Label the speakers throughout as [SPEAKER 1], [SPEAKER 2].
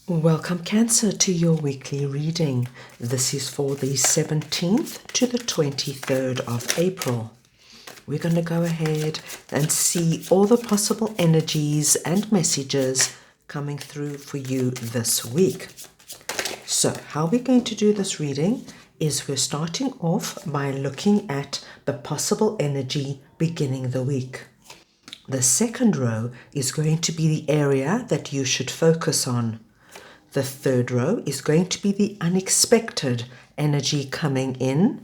[SPEAKER 1] Welcome, Cancer, to your weekly reading. This is for the 17th to the 23rd of April. We're going to go ahead and see all the possible energies and messages coming through for you this week. So, how we're going to do this reading is we're starting off by looking at the possible energy beginning the week. The second row is going to be the area that you should focus on. The third row is going to be the unexpected energy coming in.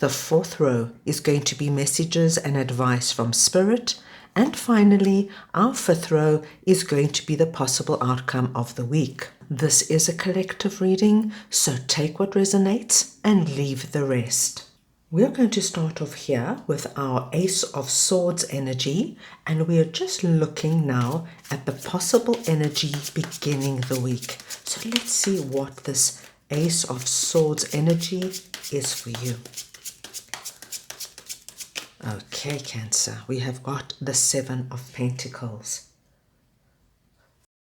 [SPEAKER 1] The fourth row is going to be messages and advice from Spirit. And finally, our fifth row is going to be the possible outcome of the week. This is a collective reading, so take what resonates and leave the rest. We're going to start off here with our Ace of Swords energy, and we're just looking now at the possible energy beginning the week. So let's see what this Ace of Swords energy is for you. Okay, Cancer, we have got the Seven of Pentacles.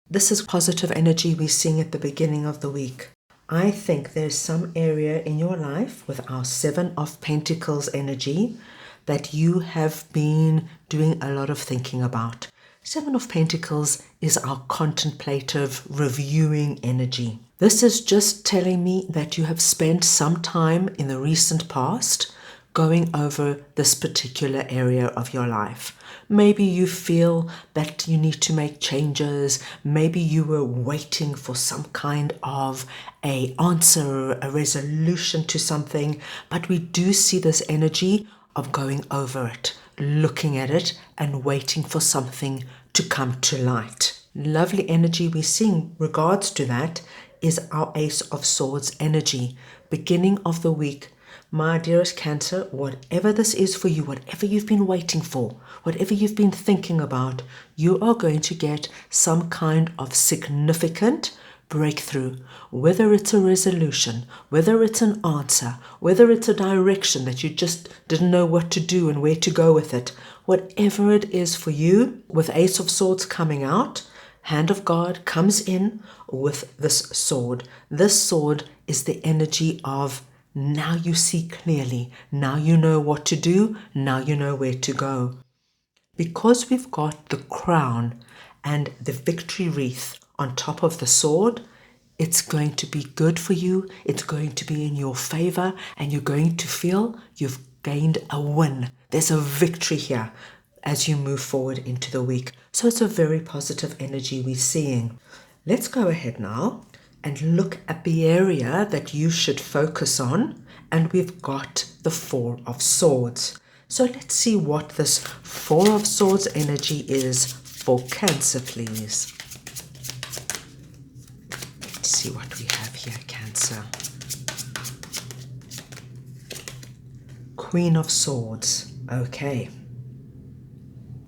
[SPEAKER 1] This is positive energy we're seeing at the beginning of the week. I think there's some area in your life with our Seven of Pentacles energy that you have been doing a lot of thinking about. Seven of Pentacles is our contemplative, reviewing energy. This is just telling me that you have spent some time in the recent past going over this particular area of your life. Maybe you feel that you need to make changes. Maybe you were waiting for some kind of an answer, a resolution to something, but we do see this energy of going over it, looking at it and waiting for something to come to light. Lovely energy we're seeing regards to that is our Ace of Swords energy. Beginning of the week, my dearest Cancer, whatever this is for you, whatever you've been waiting for, whatever you've been thinking about, you are going to get some kind of significant breakthrough, whether it's a resolution, whether it's an answer, whether it's a direction that you just didn't know what to do and where to go with it. Whatever it is for you, with Ace of Swords coming out, Hand of God comes in with this sword. This sword is the energy of now you see clearly, now you know what to do, now you know where to go. Because we've got the crown and the victory wreath on top of the sword, it's going to be good for you, it's going to be in your favor, and you're going to feel you've gained a win. There's a victory here as you move forward into the week. So it's a very positive energy we're seeing. Let's go ahead now and look at the area that you should focus on, and we've got the Four of Swords. So let's see what this Four of Swords energy is for Cancer, please. Let's see what we have here, Cancer. Queen of Swords. Okay,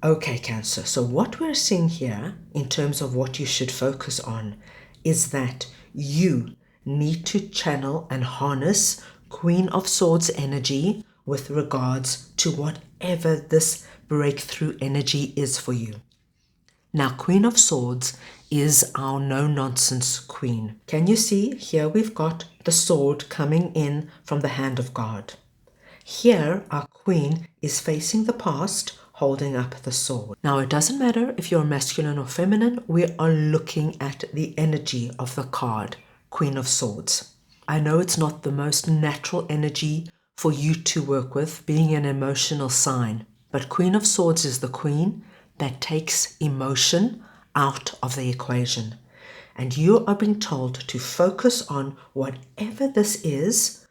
[SPEAKER 1] Cancer, so what we're seeing here in terms of what you should focus on is that you need to channel and harness Queen of Swords energy with regards to whatever this breakthrough energy is for you. Now, Queen of Swords is our no-nonsense queen. Can you see? Here we've got the sword coming in from the hand of God. Here, our queen is facing the past, holding up the sword. Now, it doesn't matter if you're masculine or feminine, we are looking at the energy of the card, Queen of Swords. I know it's not the most natural energy for you to work with, being an emotional sign, but Queen of Swords is the queen that takes emotion out of the equation. And you are being told to focus on whatever this is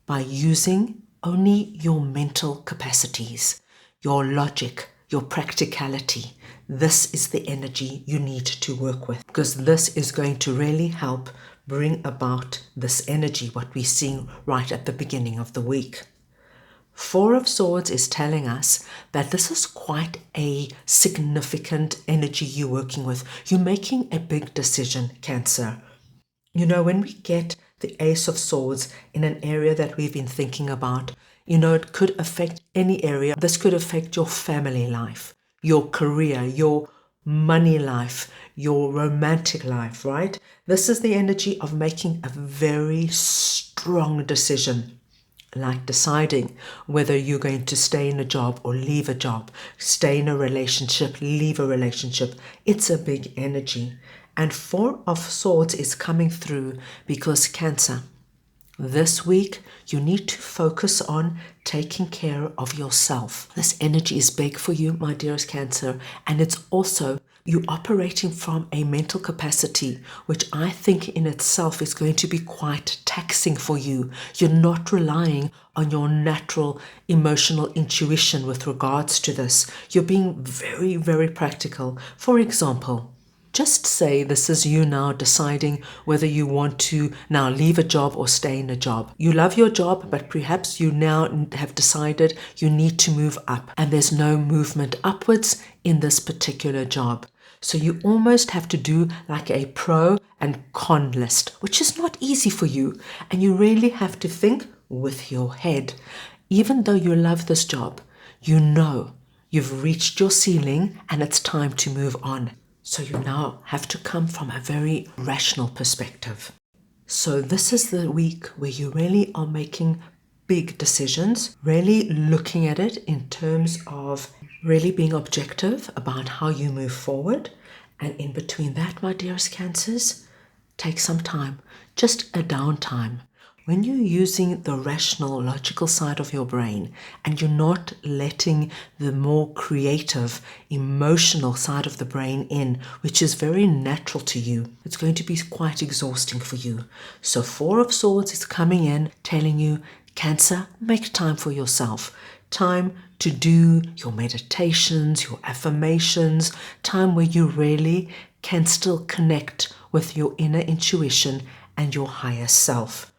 [SPEAKER 1] by using only your mental capacities, your logic, your practicality. This is the energy you need to work with, because this is going to really help bring about this energy, what we're seeing right at the beginning of the week. Four of Swords is telling us that this is quite a significant energy you're working with. You're making a big decision, Cancer. You know, when we get the Ace of Swords in an area that we've been thinking about, you know, it could affect any area. This could affect your family life, your career, your money life, your romantic life, right? This is the energy of making a very strong decision, like deciding whether you're going to stay in a job or leave a job, stay in a relationship, leave a relationship. It's a big energy. And Four of Swords is coming through because Cancer, this week, you need to focus on taking care of yourself. This energy is big for you, my dearest Cancer, and it's also you operating from a mental capacity, which I think in itself is going to be quite taxing for you. You're not relying on your natural emotional intuition with regards to this. You're being very, very practical. For example, just say this is you now deciding whether you want to now leave a job or stay in a job. You love your job, but perhaps you now have decided you need to move up and there's no movement upwards in this particular job. So you almost have to do like a pro and con list, which is not easy for you. And you really have to think with your head. Even though you love this job, you know you've reached your ceiling and it's time to move on. So you now have to come from a very rational perspective. So this is the week where you really are making big decisions, really looking at it in terms of really being objective about how you move forward. And in between that, my dearest Cancers, take some time, just a downtime. When you're using the rational, logical side of your brain and you're not letting the more creative, emotional side of the brain in, which is very natural to you, it's going to be quite exhausting for you. So Four of Swords is coming in, telling you, Cancer, make time for yourself. Time to do your meditations, your affirmations, time where you really can still connect with your inner intuition and your higher self.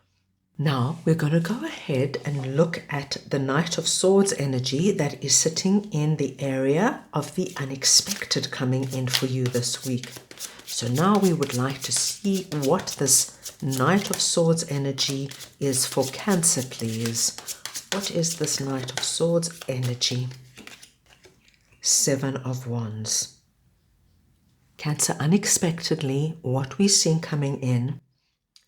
[SPEAKER 1] Now we're going to go ahead and look at the Knight of Swords energy that is sitting in the area of the unexpected coming in for you this week. So now we would like to see what this Knight of Swords energy is for Cancer, please. What is this Knight of Swords energy? Seven of Wands. Cancer, unexpectedly, what we're seeing coming in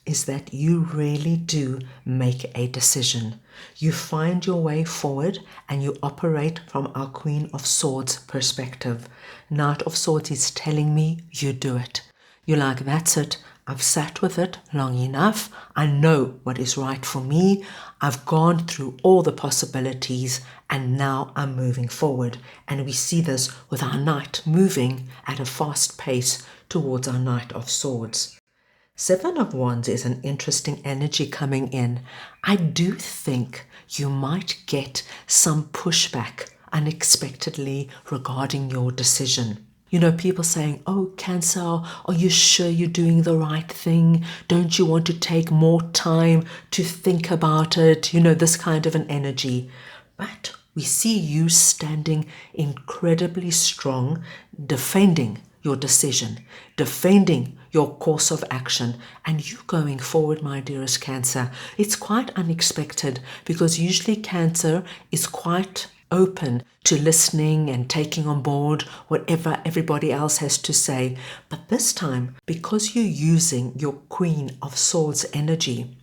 [SPEAKER 1] is that you really do make a decision. You find your way forward and you operate from our Queen of Swords perspective. Knight of Swords is telling me you do it. You're like, that's it. I've sat with it long enough. I know what is right for me. I've gone through all the possibilities and now I'm moving forward. And we see this with our Knight moving at a fast pace towards our Knight of Swords. Seven of Wands is an interesting energy coming in. I do think you might get some pushback unexpectedly regarding your decision. You know, people saying, oh, Cancer, are you sure you're doing the right thing? Don't you want to take more time to think about it? You know, this kind of an energy. But we see you standing incredibly strong, defending your decision, defending your course of action, and you going forward, my dearest Cancer. It's quite unexpected because usually Cancer is quite open to listening and taking on board whatever everybody else has to say. But this time, because you're using your Queen of Swords energy,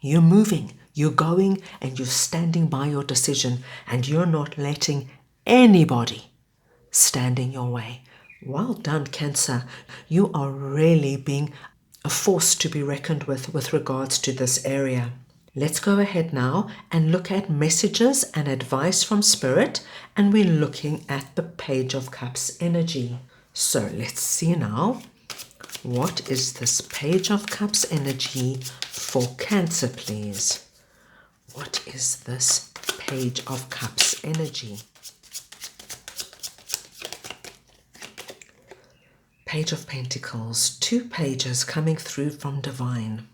[SPEAKER 1] you're moving, you're going, and you're standing by your decision, and you're not letting anybody stand in your way. Well done, Cancer. You are really being a force to be reckoned with regards to this area. Let's go ahead now and look at messages and advice from Spirit, and we're looking at the Page of Cups energy. So let's see now. What is this Page of Cups energy for Cancer, please? What is this Page of Cups energy? Page of Pentacles, 2 pages coming through from Divine.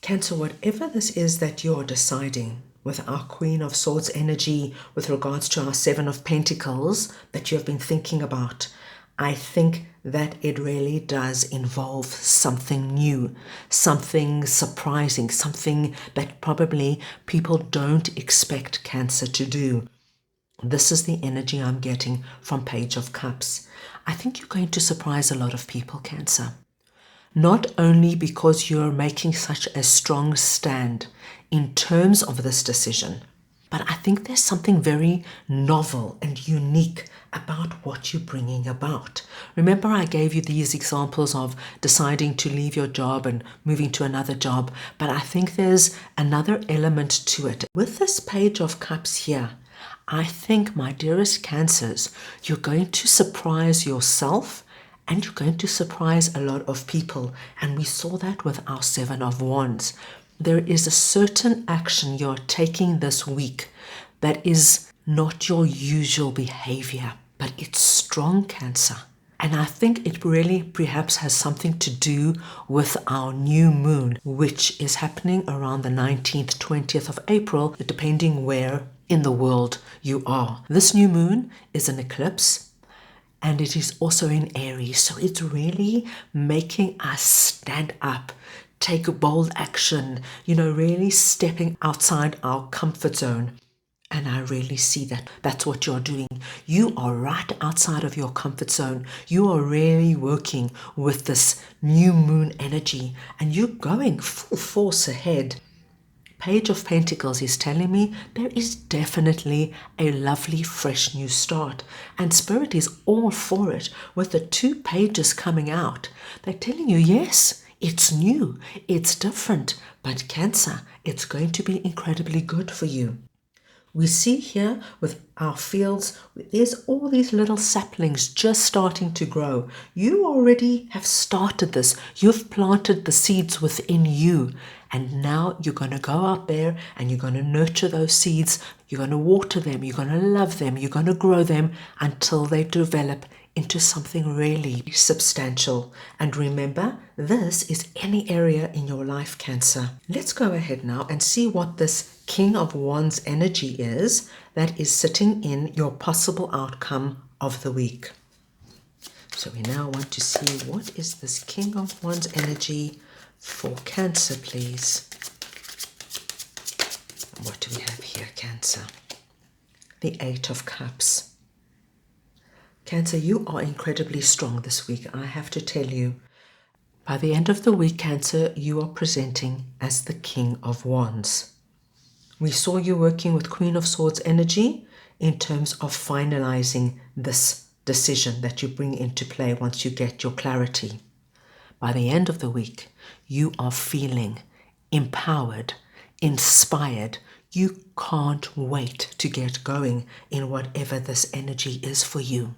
[SPEAKER 1] Cancer, whatever this is that you're deciding with our Queen of Swords energy with regards to our 7 of Pentacles that you have been thinking about, I think that it really does involve something new, something surprising, something that probably people don't expect Cancer to do. This is the energy I'm getting from Page of Cups. I think you're going to surprise a lot of people, Cancer. Not only because you're making such a strong stand in terms of this decision, but I think there's something very novel and unique about what you're bringing about. Remember, I gave you these examples of deciding to leave your job and moving to another job, but I think there's another element to it. With this Page of Cups here, I think, my dearest Cancers, you're going to surprise yourself and you're going to surprise a lot of people. And we saw that with our Seven of Wands. There is a certain action you're taking this week that is not your usual behavior, but it's strong, Cancer. And I think it really perhaps has something to do with our new moon, which is happening around the 19th, 20th of April, depending where in the world you are. This new moon is an eclipse, and it is also in Aries. So it's really making us stand up, take bold action, really stepping outside our comfort zone. And I really see that that's what you're doing. You are right outside of your comfort zone. You are really working with this new moon energy, and you're going full force ahead. Page of Pentacles is telling me there is definitely a lovely fresh new start, and Spirit is all for it. With the 2 pages coming out, they're telling you, yes, it's new, it's different, but Cancer, it's going to be incredibly good for you. We see here with our fields, there's all these little saplings just starting to grow. You already have started this. You've planted the seeds within you. And now you're going to go out there and you're going to nurture those seeds. You're going to water them. You're going to love them. You're going to grow them until they develop into something really substantial. And remember, this is any area in your life, Cancer. Let's go ahead now and see what this King of Wands energy is that is sitting in your possible outcome of the week. So we now want to see, what is this King of Wands energy for Cancer, please? What do we have here, Cancer? The 8 of Cups. Cancer, you are incredibly strong this week, I have to tell you. By the end of the week, Cancer, you are presenting as the King of Wands. We saw you working with Queen of Swords energy in terms of finalizing this decision that you bring into play once you get your clarity. By the end of the week, you are feeling empowered, inspired. You can't wait to get going in whatever this energy is for you.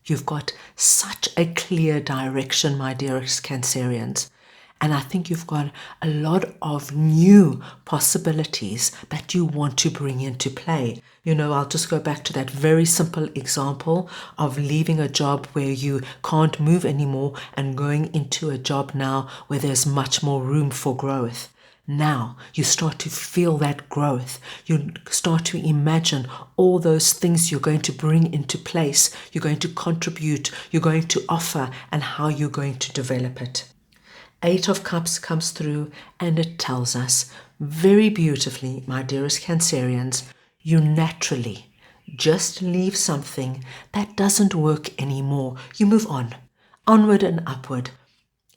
[SPEAKER 1] You've got such a clear direction, my dearest Cancerians. And I think you've got a lot of new possibilities that you want to bring into play. I'll just go back to that very simple example of leaving a job where you can't move anymore and going into a job now where there's much more room for growth. Now you start to feel that growth. You start to imagine all those things you're going to bring into place, you're going to contribute, you're going to offer, and how you're going to develop it. 8 of Cups comes through and it tells us very beautifully, my dearest Cancerians, you naturally just leave something that doesn't work anymore. You move on, onward and upward.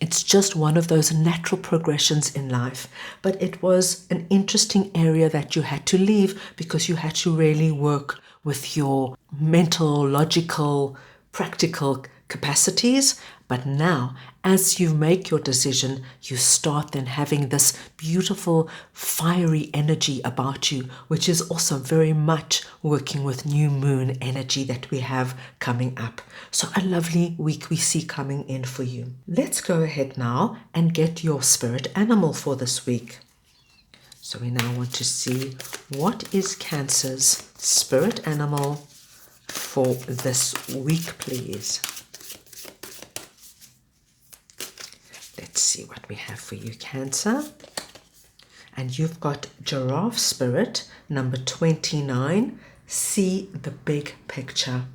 [SPEAKER 1] It's just one of those natural progressions in life, but it was an interesting area that you had to leave because you had to really work with your mental, logical, practical capacities. But now, as you make your decision, you start then having this beautiful, fiery energy about you, which is also very much working with new moon energy that we have coming up. So a lovely week we see coming in for you. Let's go ahead now and get your spirit animal for this week. So we now want to see, what is Cancer's spirit animal for this week, please? Let's see what we have for you, Cancer. And you've got Giraffe Spirit, number 29. See the big picture.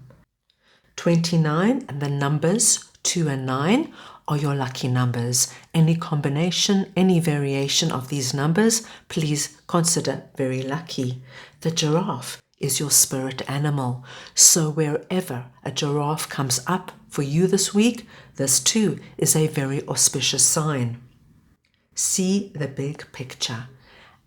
[SPEAKER 1] 29 and the numbers 2 and 9 are your lucky numbers. Any combination, any variation of these numbers, please consider very lucky. The giraffe is your spirit animal. So wherever a giraffe comes up for you this week, this too is a very auspicious sign. See the big picture.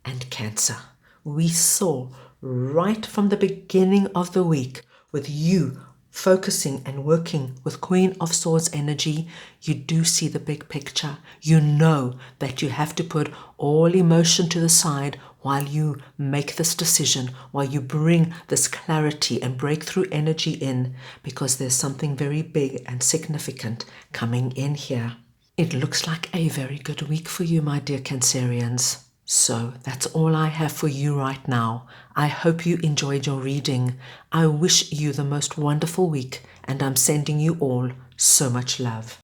[SPEAKER 1] And Cancer, we saw right from the beginning of the week with you focusing and working with Queen of Swords energy, you do see the big picture. You know that you have to put all emotion to the side while you make this decision, while you bring this clarity and breakthrough energy in, because there's something very big and significant coming in here. It looks like a very good week for you, my dear Cancerians. So that's all I have for you right now. I hope you enjoyed your reading. I wish you the most wonderful week, and I'm sending you all so much love.